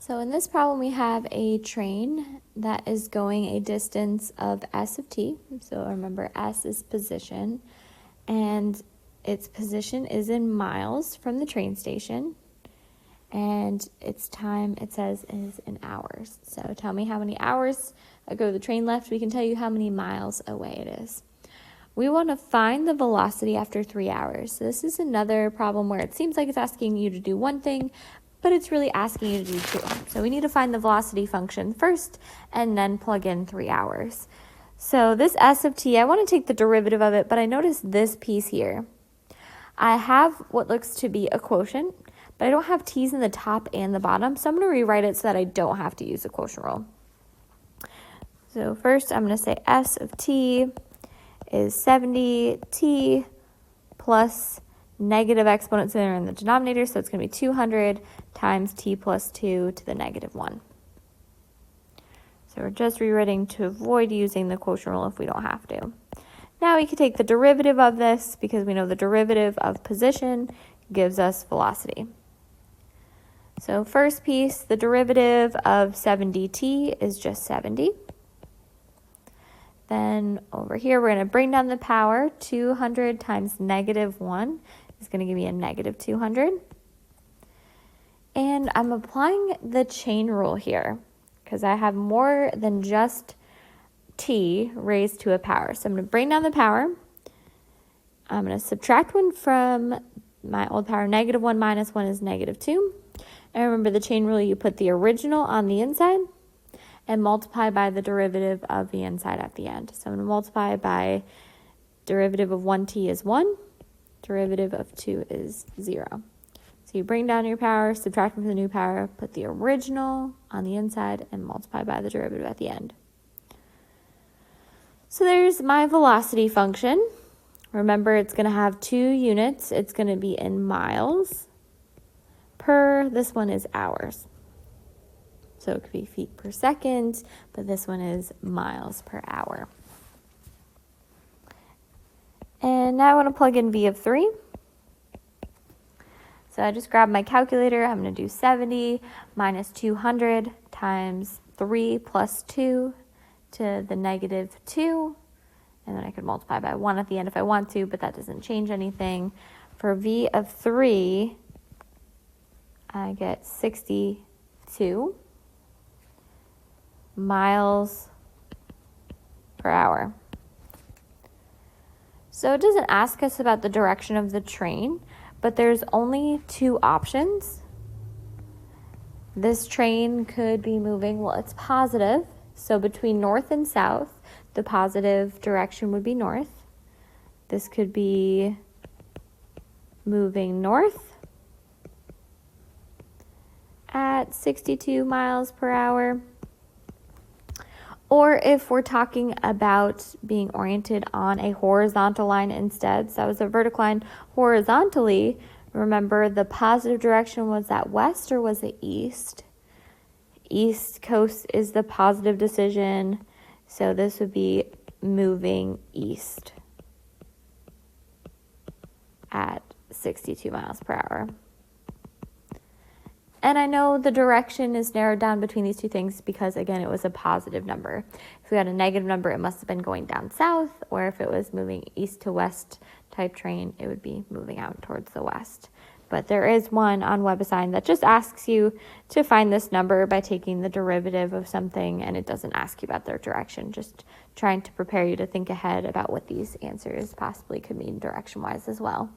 So in this problem, we have a train that is going a distance of s of t. So remember, s is position, and its position is in miles from the train station, and its time, it says, is in hours. So tell me how many hours ago the train left. We can tell you how many miles away it is. We want to find the velocity after 3 hours. So this is another problem where it seems like it's asking you to do one thing, but it's really asking you to do two. So we need to find the velocity function first and then plug in 3 hours. So this s of t, I want to take the derivative of it, but I notice this piece here. I have what looks to be a quotient, but I don't have t's in the top and the bottom, so I'm going to rewrite it so that I don't have to use a quotient rule. So first I'm going to say s of t is 70t plus negative exponents that are in the denominator, so it's going to be 200 times t plus 2 to the negative 1. So we're just rewriting to avoid using the quotient rule if we don't have to. Now we can take the derivative of this because we know the derivative of position gives us velocity. So first piece, the derivative of 70t is just 70. Then over here, we're going to bring down the power. 200 times negative 1 is going to give me a negative 200. And I'm applying the chain rule here because I have more than just t raised to a power. So I'm going to bring down the power. I'm going to subtract 1 from my old power. Negative 1 minus 1 is negative 2. And remember the chain rule, you put the original on the inside and multiply by the derivative of the inside at the end. So I'm going to multiply by derivative of 1t is 1, derivative of 2 is 0. So you bring down your power, subtract from the new power, put the original on the inside, and multiply by the derivative at the end. So there's my velocity function. Remember, it's going to have 2 units. It's going to be in miles per, this one is hours. So it could be feet per second, but this one is miles per hour. And now I want to plug in v of 3. So I just grab my calculator. I'm going to do 70 minus 200 times 3 plus 2 to the negative 2. And then I could multiply by 1 at the end if I want to, but that doesn't change anything. For v of 3, I get 62 miles per hour. So it doesn't ask us about the direction of the train, but there's only 2 options. This train could be moving, well, it's positive, so between north and south, the positive direction would be north. This could be moving north at 62 miles per hour. Or if we're talking about being oriented on a horizontal line instead, so that was a vertical line horizontally, remember the positive direction was that west or was it east? East coast is the positive decision, so this would be moving east at 62 miles per hour. And I know the direction is narrowed down between these two things because, again, it was a positive number. If we had a negative number, it must have been going down south, or if it was moving east to west type train, it would be moving out towards the west. But there is one on WebAssign that just asks you to find this number by taking the derivative of something, and it doesn't ask you about their direction, just trying to prepare you to think ahead about what these answers possibly could mean direction-wise as well.